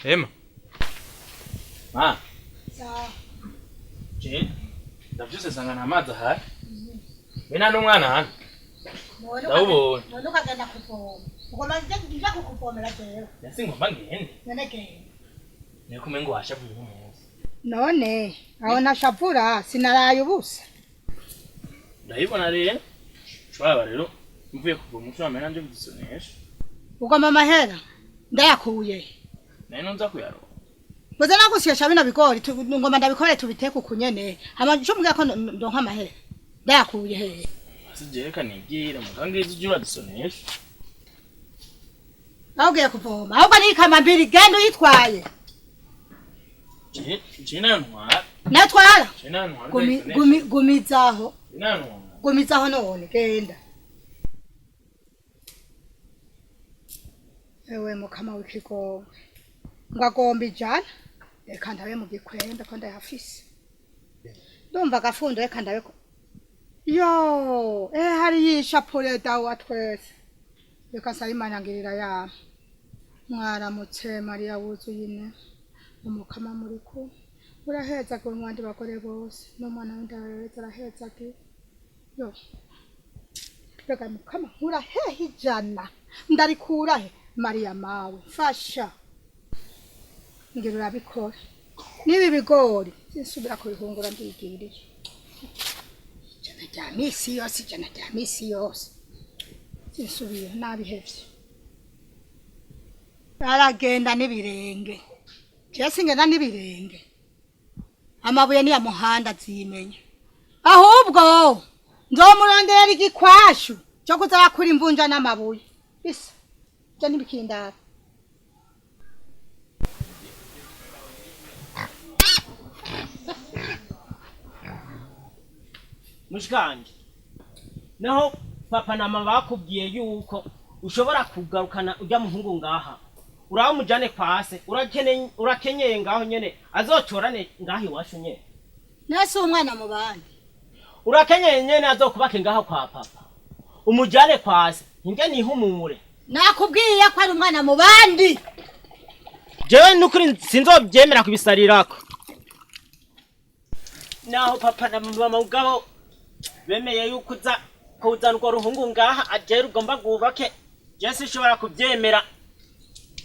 Emma. Ma. Sawa. Je. Ndavyuse sangana amazi ahari. Bena n'umwana hano. Ndawubona. None ukagenda kuvoma. Ugomba njya kukuvomera jewe. Yasingomba ngende. None genda. Niko umengo washavuye umunsi. None aho nashavura sinaraye ubusa. Ndayibona rero. Baba rero mvuye kuvoma ushobora nanje kuzisonesha. Ugomba amahera ndayakuye. None nza kuyaro. Boza nagusyesha bino bigori ngomba ndabikore tubiteke ukunyene. Amajo mbwa ko ndonka amahera. Ndayakuye he. Sijeka nigira mugangize ujura dusonesha. Awugiye kuvoma. Ahubwo ni kamambiri gendo yitwaye. Jina ntwara. Natwara. Jina ntwara. Gumizaho. Jina ntwara. Gumizaho none genda. Ewe mukama w'ikigo. Ngagomba ijana. Reka ndabe mu gikwenda ko ndayafise. Ndumva gafundo reka ndabe ko. Yo, hari yishapure dawa twese. Reka sayimanyangirira ya. Mwaramutse Maria wuzuyine. Umukama muri ko. Uraheza ko mwandi bakore bose. N'umwana w'indareza araheza ki. Yo. Reka mukama urahehe ijana. Ndarikura he Maria mawe. Fasha. Ngiro urabikora. Nibi bigori sinsubira kubihungura ndigiriye. Jana rya misi yose. Sinsubira nabihevye. Aragenda n'ibirenge. Jesi ngenda n'ibirenge. Amabuye ni ya muhanda zimenye. Ahubwo nzomurondera igikwashu cyo kuzakura imvunja n'amabuye. Bisa. Jya nibikindara. Mushikanje naho papa na mama bakubwiye yuko ushobora kugarukana ujya muhungu ngaha uraho mujane kwase urakenyeye ngaho nyene azocorane ngaho iwacu nyene Nase umwana mu bandi urakenyeye nyene azokubake ngaho kwa papa umujane kwase nge nihumure nakubwiye ko ari umwana mu bandi jewe nukuri sinzobyemera kubisarirako naho papa na mama ugabo bemeye yuko kuzana urwo ruhungu ngaha agera ugomba gubake Jesse ishobora kubyemera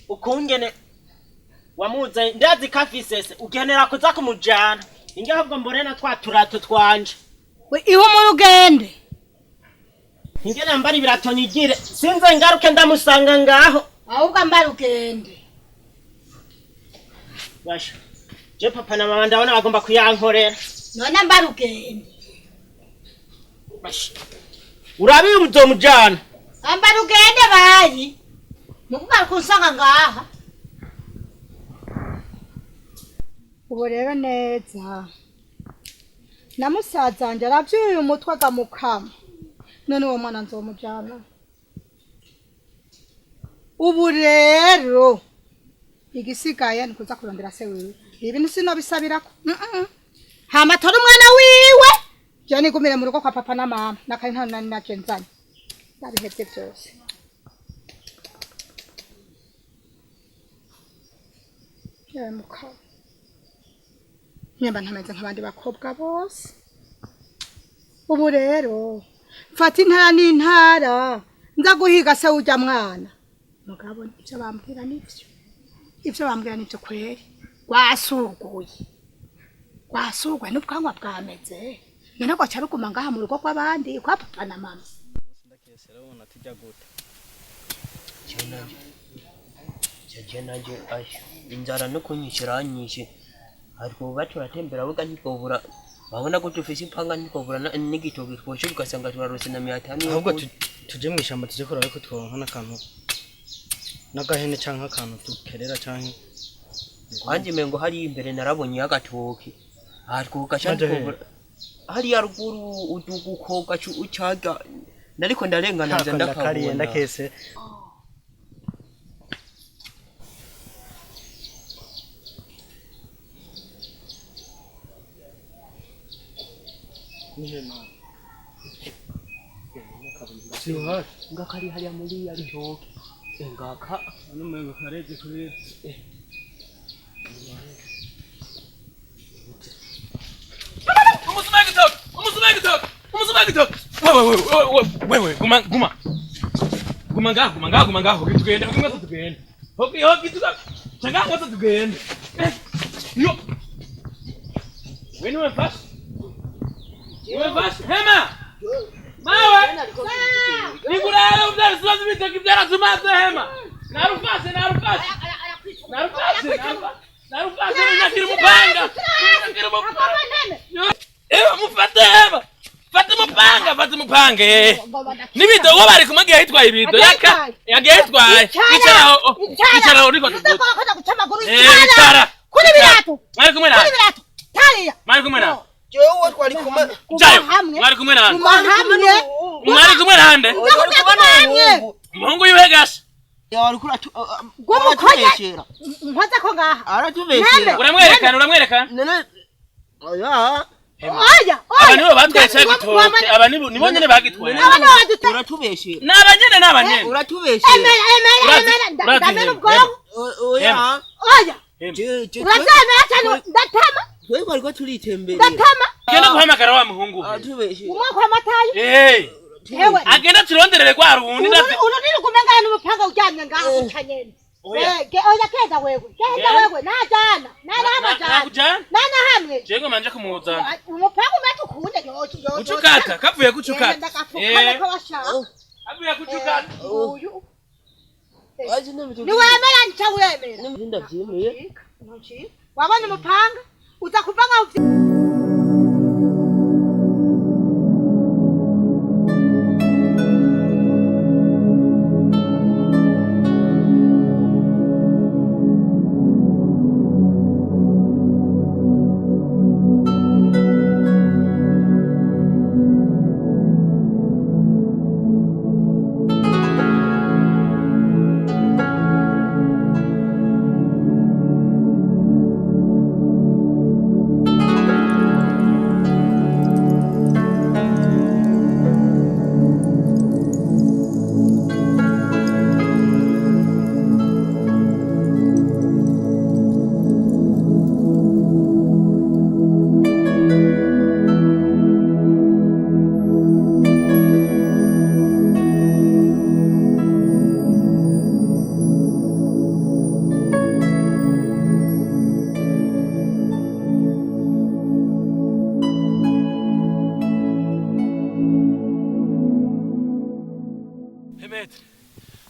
ukungene wamuze ndazi kafisese ugenera kuza kumujana inge ahubwo mbone na twaturato twanje we iho mu rugende inge nambari biratonyigire sinze ngaruke ndamusanga ngaho ahubwo ambara ugende basha je papa na mama ndabona bagomba kuyankorera none ambara ugende basha urabiye umuzomujana ambara ugende bayi mukugaruka kunsanga ngaha ubu rero neza na musaza wanje aravyuye umutwe agamukama none uwo mwana nzomujana ubu rero igisigaye ni kuza kurondera se wiwe ibintu sinobisabirako hama tora umwana wiwe je nigumire mu rugo kwa papa na mama nakari nta nani nakenzanye nabihevye byose mukaba nyamba ntameze nk'abandi bakobwa bose ubu rero mfata intara n'intara nza guhiga se ujya mwana mugabo ivyo bambwira nivyo kweri gwasuguye n'ubwanwa bwameze none ko cyaruguma ngaha mu rugo kw'abandi kwa papa na mama ndakesera ubona tujya guta nanje ayo inzara no kunyishiranyishe ariko baturatembera buga ntibobura babona ko tufise impanga ntibobura n'igitoki twoshe ugasanga turarose na 500 ahubwo tuje mu ishamba tuje kurara ko tworonka n'akantu n'agahene canka akantu dukerera canke kwanje mengo hari imbere narabonye agatoki ariko gashanje kobura hari ya ruguru udugukoga ucaga nariko ndarengana nje ndakabona ndakese Nihema siwa ngakari hali muri ya ritoki engaka n'umengo kareze kuri gitoke. Wewe, guma ngaho, tugende, tugende. Hoki tuka. Changa ngoto tugende. Yo. Wewe fast. Hema. Mawe. Nikulala umdala siwazi bitakibdala sumaze hema. Narufase. Nakiri mupanga. Mufate hema. Fate mupange. Nibido wo bari kumagiye hitwaye ibido yaka. Yagiye hitwaye. Icara uriko tuvuga. Icara. Kuri birato. Mwari kumwe na. Tariya. Mwari kumwe na. Jewe twari kumwe. Jayo. Mwari kumwe na. Mwari kumwe na hande. Mungu yuhegasha. Yari kuri Gumukonya. Nkoza ko ngaha. Aratubeshera. Uramwerekana. Nene. Oya. Oya. Aba nibo batwese gitoke. Aba nibo nyene bagitwaye. Uratubeshera. N'abanyene. Uratubeshera. Emera. Ndamena ubwonko. Oya. Oya. Urazemera cyane ndatama. Twebwe ariko turitembere. Ndatama. Genda guhamagara wa muhungu. Aratubeshera. Umwaka w'amatayo. Ewe. Agenda turonderere kwa rundi ndate. Urunini kumenga n'umupanga ujyanye ngaho utanyene. Oya keza wewe. Najana. Nana hamwe. Jego manje kumuzana. Umupanga umetukunde yocho. Kuchukata, kavuye kuchukata. Kavuye kuchukata. Uyu. Waje n'ibyo. Niwemera ncawemera. Ndavyemeye. Wabona umupanga uzakuvanga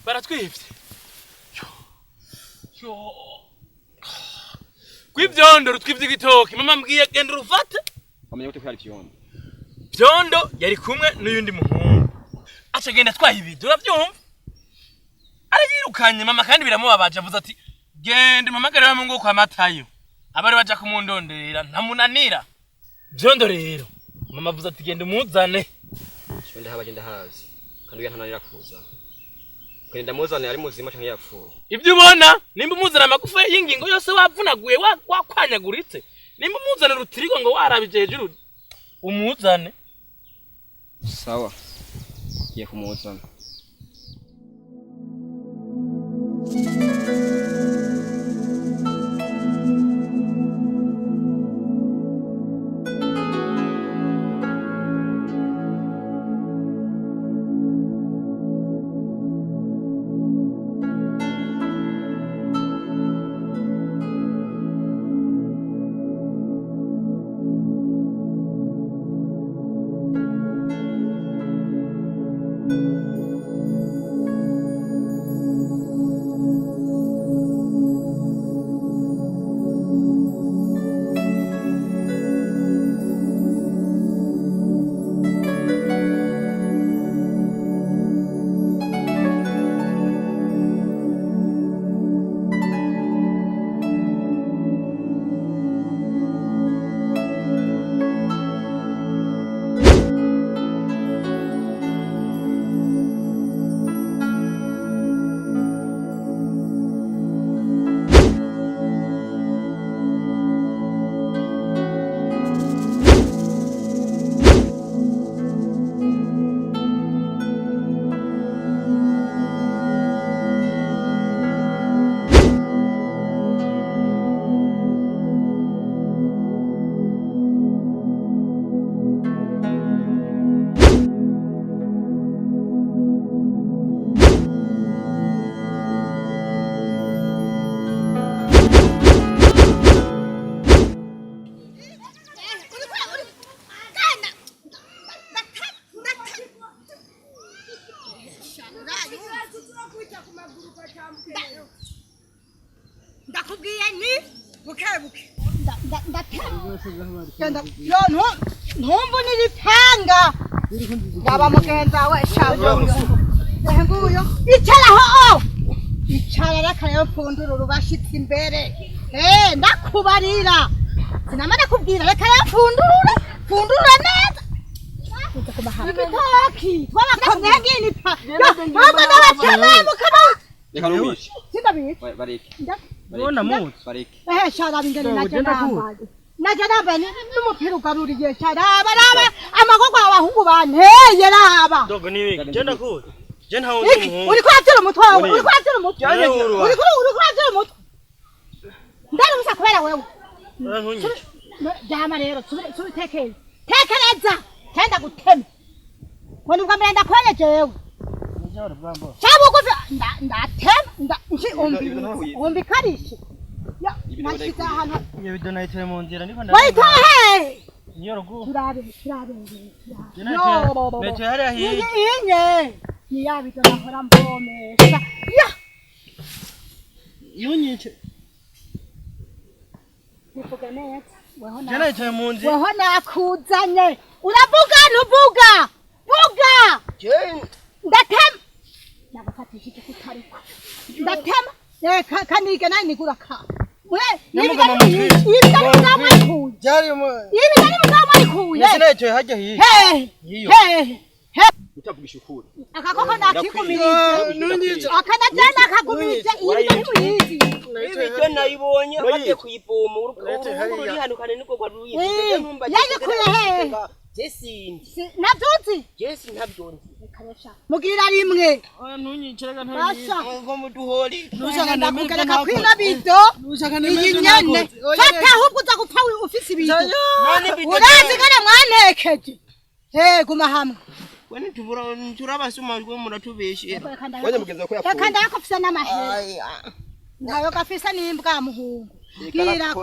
baratwivye. Kwivyondo rutwivye igitoki. Mama mbwiye genda urufate. Wamenye gute ko yari vyondo? Vyondo yari kumwe n'uyundi muhungu. Aca genda twaha ibido uravyumva? Arayirukanye mama kandi biramubabaje avuze ati genda mpamagare wa mungu kwa Matayo. Abari baja kumundonderera ntamunanira. Vyondo rero mama avuze ati genda umuzane. Shonda haba genda hazi. Kandi yantananira kuza. Kwenda muzane ari muzima cyangwa yapfuye. Ibyo ubona nimba umuzana amagufa y'ingingo yose wavunaguye wakwanyaguritse. Nimba umuzana rutirigo ngo warabije hejuru umuzane. Sawa. Ye kumuzana. ndakubwiye ni bukebuke yo ntumbunire ipanga yaba mugenza we nguyo icaraho icara reka rero mfundurura ubashitse imbere ndakubarira sinama ndakubwira reka rero mfundurura neza ibitoki twabakomye ngini pa ahubwo n'abatememuka reka numishe sindabizi bareke Bona muzi. bareke sharaba ingene naje nambaye n'umupira ugaruriye sharaba raba amagogwa abahungu banteye raba Dogo niwe. Genda kuzi. Je ntawo ndi umuhungu. uri kwatira umutwe uri kwatira umutwe ndari musa kubera wewe Urankunyica. jama rero tekereza tenda gutema ngo nibwo mbere ndakwenye jewe Njoro bwambo. Chabukuza ndatema umbi karishe ya nashiza hano Iyo video nayiteye mu nzira ndiko wayitohe Njoro gu. turabe Nece hari ahi. inye ni yabito nakora mbomesha ya Yunyice. nifuge neza Je nayiteye mu nzira. weho nakuzanye uravuga ntuvuga vuga ndatema nagafatishije kutariko ndatema kanige nani nigura ka Nyamugama mu nzira. Jari mu. Nese nayiteye hajya hi. utavugisha ukuri akakoko nakigumirije akanajana akagumirije iyi ibyo nayibonye bagiye kuyivoma uri hano kandi niko gwaruye yayikuye he Jesse nabyuzi Jesse ntabyonzi mugira rimwe Oya ntunyiciraga basha ngo muduhori nushaka ndakugereka kwina bido iyi nyene fata ahubwo uza gupfa ufise ibido urazi kana mwantekeje guma hamwe wene turabasuma rwo muratubeshe wanye mugenza ko yapfuye reka ndakofisa n'amahera nayo gafisa n'imbwa muhungu girako